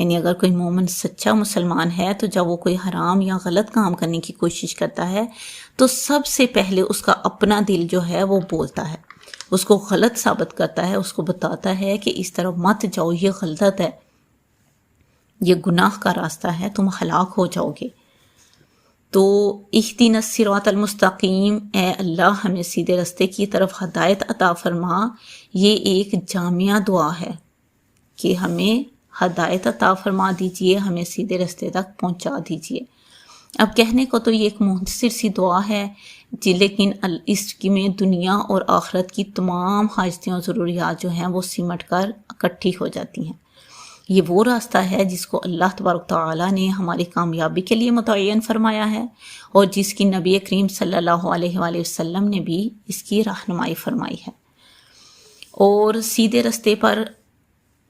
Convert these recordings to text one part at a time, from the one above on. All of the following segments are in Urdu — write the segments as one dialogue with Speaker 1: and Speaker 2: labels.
Speaker 1: یعنی اگر کوئی مومن سچا مسلمان ہے تو جب وہ کوئی حرام یا غلط کام کرنے کی کوشش کرتا ہے تو سب سے پہلے اس کا اپنا دل جو ہے وہ بولتا ہے، اس کو غلط ثابت کرتا ہے، اس کو بتاتا ہے کہ اس طرف مت جاؤ، یہ غلط ہے، یہ گناہ کا راستہ ہے، تم ہلاک ہو جاؤ گے۔ تو اہدنا الصراط المستقیم، اے اللہ ہمیں سیدھے راستے کی طرف ہدایت عطا فرما، یہ ایک جامعہ دعا ہے کہ ہمیں ہدایت عطا فرما دیجئے، ہمیں سیدھے راستے تک پہنچا دیجئے۔ اب کہنے کو تو یہ ایک مختصر سی دعا ہے جی، لیکن اس میں دنیا اور آخرت کی تمام حاجتیں اور ضروریات جو ہیں وہ سمٹ کر اکٹھی ہو جاتی ہیں۔ یہ وہ راستہ ہے جس کو اللہ تبارک تعالیٰ نے ہماری کامیابی کے لیے متعین فرمایا ہے، اور جس کی نبی کریم صلی اللہ علیہ وآلہ وسلم نے بھی اس کی رہنمائی فرمائی ہے۔ اور سیدھے راستے پر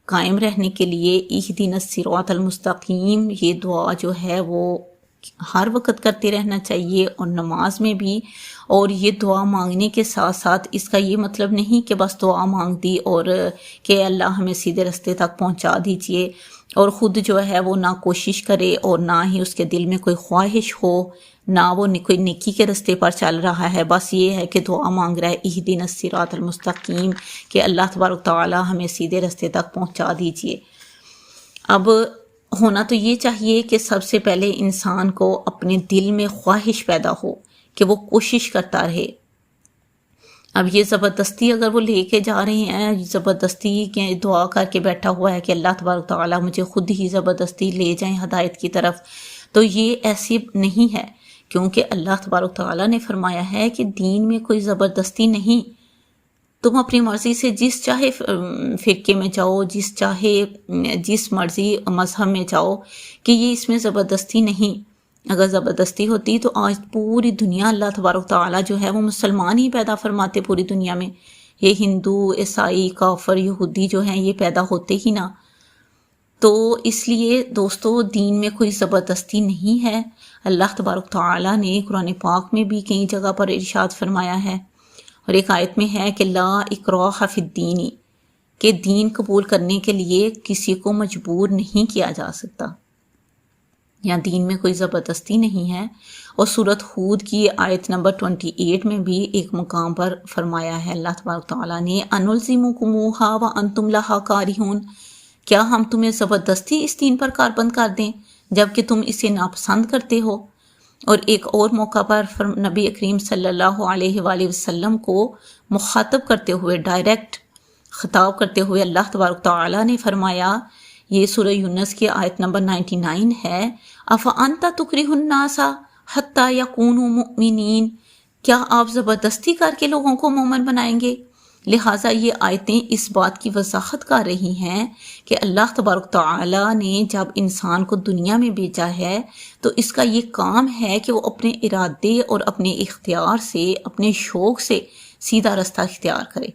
Speaker 1: قائم رہنے کے لیے اہدنا الصراط المستقیم یہ دعا جو ہے وہ ہر وقت کرتے رہنا چاہیے، اور نماز میں بھی۔ اور یہ دعا مانگنے کے ساتھ ساتھ اس کا یہ مطلب نہیں کہ بس دعا مانگ دی اور کہ اللہ ہمیں سیدھے راستے تک پہنچا دیجئے، اور خود جو ہے وہ نہ کوشش کرے اور نہ ہی اس کے دل میں کوئی خواہش ہو، نہ وہ کوئی نیکی کے راستے پر چل رہا ہے، بس یہ ہے کہ دعا مانگ رہا ہے اہدنا الصراط المستقیم کہ اللہ تبارک تعالی ہمیں سیدھے راستے تک پہنچا دیجئے۔ اب ہونا تو یہ چاہیے کہ سب سے پہلے انسان کو اپنے دل میں خواہش پیدا ہو کہ وہ کوشش کرتا رہے۔ اب یہ زبردستی اگر وہ لے کے جا رہے ہیں، زبردستی کے دعا کر کے بیٹھا ہوا ہے کہ اللہ تبارک تعالیٰ مجھے خود ہی زبردستی لے جائیں ہدایت کی طرف، تو یہ ایسی نہیں ہے، کیونکہ اللہ تبارک تعالیٰ نے فرمایا ہے کہ دین میں کوئی زبردستی نہیں، تم اپنی مرضی سے جس چاہے فرقے میں جاؤ، جس مرضی مذہب میں جاؤ، کہ یہ اس میں زبردستی نہیں۔ اگر زبردستی ہوتی تو آج پوری دنیا اللہ تبارک تعالیٰ جو ہے وہ مسلمان ہی پیدا فرماتے پوری دنیا میں، یہ ہندو، عیسائی، کافر، یہودی جو ہیں یہ پیدا ہوتے ہی نہ۔ تو اس لیے دوستو دین میں کوئی زبردستی نہیں ہے۔ اللہ تبارک تعالیٰ نے قرآن پاک میں بھی کئی جگہ پر ارشاد فرمایا ہے، اور ایک آیت میں ہے کہ لا اکراہ فی الدین، کہ دین قبول کرنے کے لیے کسی کو مجبور نہیں کیا جا سکتا، یا دین میں کوئی زبردستی نہیں ہے۔ اور سورۃ ہود کی آیت نمبر 28 میں بھی ایک مقام پر فرمایا ہے اللہ تبارک تعالیٰ نے انلزمکموہا وانتم لہا کارہون، کیا ہم تمہیں زبردستی اس دین پر کاربند کر دیں جبکہ تم اسے ناپسند کرتے ہو۔ اور ایک اور موقع پر نبی کریم صلی اللہ علیہ وآلہ وسلم کو مخاطب کرتے ہوئے، ڈائریکٹ خطاب کرتے ہوئے اللہ تبارک تعالیٰ نے فرمایا، یہ سورہ یونس کی آیت نمبر 99 ہے، افانت تکرہ الناس حتی یکونوا مؤمنین، کیا آپ زبردستی کر کے لوگوں کو مومن بنائیں گے؟ لہٰذا یہ آیتیں اس بات کی وضاحت کر رہی ہیں کہ اللہ تبارک تعالیٰ نے جب انسان کو دنیا میں بھیجا ہے تو اس کا یہ کام ہے کہ وہ اپنے ارادے اور اپنے اختیار سے، اپنے شوق سے سیدھا راستہ اختیار کرے۔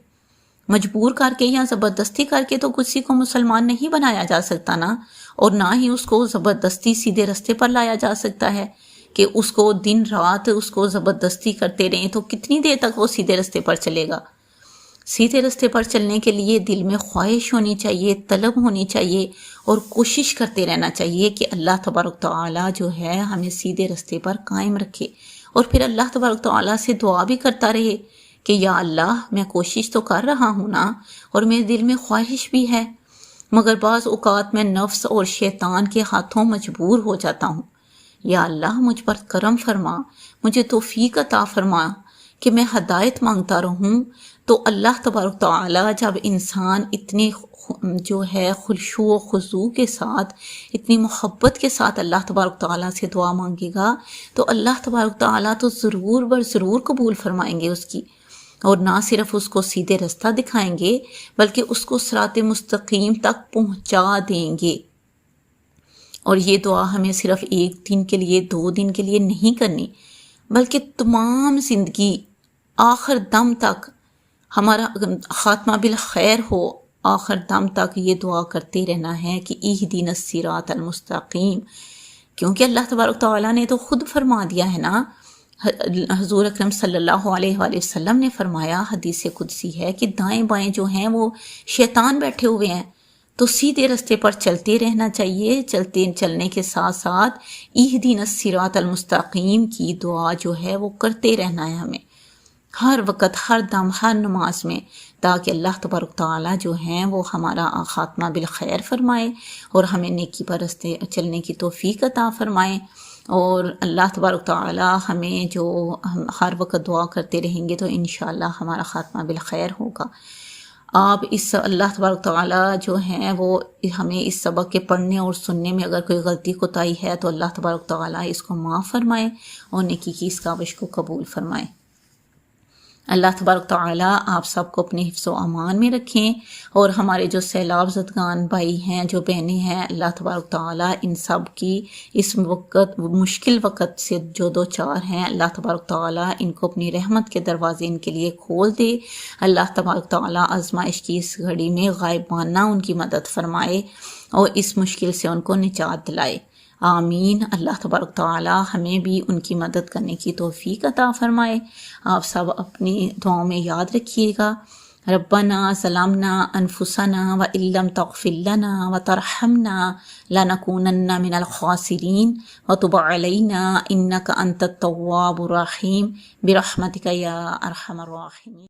Speaker 1: مجبور کر کے یا زبردستی کر کے تو کسی کو مسلمان نہیں بنایا جا سکتا نا، اور نہ ہی اس کو زبردستی سیدھے راستے پر لایا جا سکتا ہے کہ اس کو دن رات اس کو زبردستی کرتے رہیں تو کتنی دیر تک وہ سیدھے راستے پر چلے گا۔ سیدھے راستے پر چلنے کے لیے دل میں خواہش ہونی چاہیے، طلب ہونی چاہیے، اور کوشش کرتے رہنا چاہیے کہ اللہ تبارک تعالیٰ جو ہے ہمیں سیدھے راستے پر قائم رکھے، اور پھر اللہ تبارک تعالیٰ سے دعا بھی کرتا رہے کہ یا اللہ میں کوشش تو کر رہا ہوں نا، اور میرے دل میں خواہش بھی ہے، مگر بعض اوقات میں نفس اور شیطان کے ہاتھوں مجبور ہو جاتا ہوں، یا اللہ مجھ پر کرم فرما، مجھے توفیق عطا فرما کہ میں ہدایت مانگتا رہوں۔ تو اللہ تبارک تعالیٰ جب انسان اتنے جو ہے خشوع و خضوع کے ساتھ، اتنی محبت کے ساتھ اللہ تبارک تعالیٰ سے دعا مانگے گا تو اللہ تبارک تعالیٰ تو ضرور بر ضرور قبول فرمائیں گے اس کی، اور نہ صرف اس کو سیدھے رستہ دکھائیں گے بلکہ اس کو صراط مستقیم تک پہنچا دیں گے۔ اور یہ دعا ہمیں صرف ایک دن کے لیے، 2 دن کے لیے نہیں کرنی، بلکہ تمام زندگی آخر دم تک ہمارا خاتمہ بالخیر ہو، آخر دم تک یہ دعا کرتے رہنا ہے کہ اہدنا الصراط المستقیم، کیونکہ اللہ تبارک تعالیٰ نے تو خود فرما دیا ہے نا، حضور اکرم صلی اللہ علیہ وآلہ وسلم نے فرمایا، حدیث قدسی ہے کہ دائیں بائیں جو ہیں وہ شیطان بیٹھے ہوئے ہیں، تو سیدھے رستے پر چلتے رہنا چاہیے، چلنے کے ساتھ ساتھ اہدنا الصراط المستقیم کی دعا جو ہے وہ کرتے رہنا ہے ہمیں، ہر وقت، ہر دم، ہر نماز میں، تاکہ اللہ تبارک تعالیٰ جو ہیں وہ ہمارا خاتمہ بالخیر فرمائے اور ہمیں نیکی پر رستے چلنے کی توفیق عطا فرمائے۔ اور اللہ تبارک تعالیٰ ہمیں جو ہم ہر وقت دعا کرتے رہیں گے تو انشاءاللہ ہمارا خاتمہ بالخیر ہوگا۔ آپ اس اللہ تبارک تعالیٰ جو ہیں وہ ہمیں اس سبق کے پڑھنے اور سننے میں اگر کوئی غلطی کوتاہی ہے تو اللہ تبارک تعالیٰ اس کو معاف فرمائے اور نیکی کی اس کاوش کو قبول فرمائے۔ اللہ تبارک تعالیٰ آپ سب کو اپنے حفظ و امان میں رکھیں، اور ہمارے جو سیلاب زدگان بھائی ہیں، جو بہنیں ہیں، اللہ تبارک تعالیٰ ان سب کی اس وقت مشکل وقت سے جو دو چار ہیں، اللہ تبارک تعالیٰ ان کو اپنی رحمت کے دروازے ان کے لیے کھول دے۔ اللہ تبارک تعالیٰ آزمائش کی اس گھڑی میں غائبانہ ان کی مدد فرمائے اور اس مشکل سے ان کو نجات دلائے، آمین۔ اللہ تبارک تعالیٰ ہمیں بھی ان کی مدد کرنے کی توفیق عطا فرمائے۔ آپ سب اپنی دعاؤں میں یاد رکھیے گا، ربنا ظلمنا انفسنا وان لم تغفر لنا وترحمنا لنکونن من الخاسرین وتب علینا انک انت التواب الرحیم برحمتک یا ارحم الراحمین۔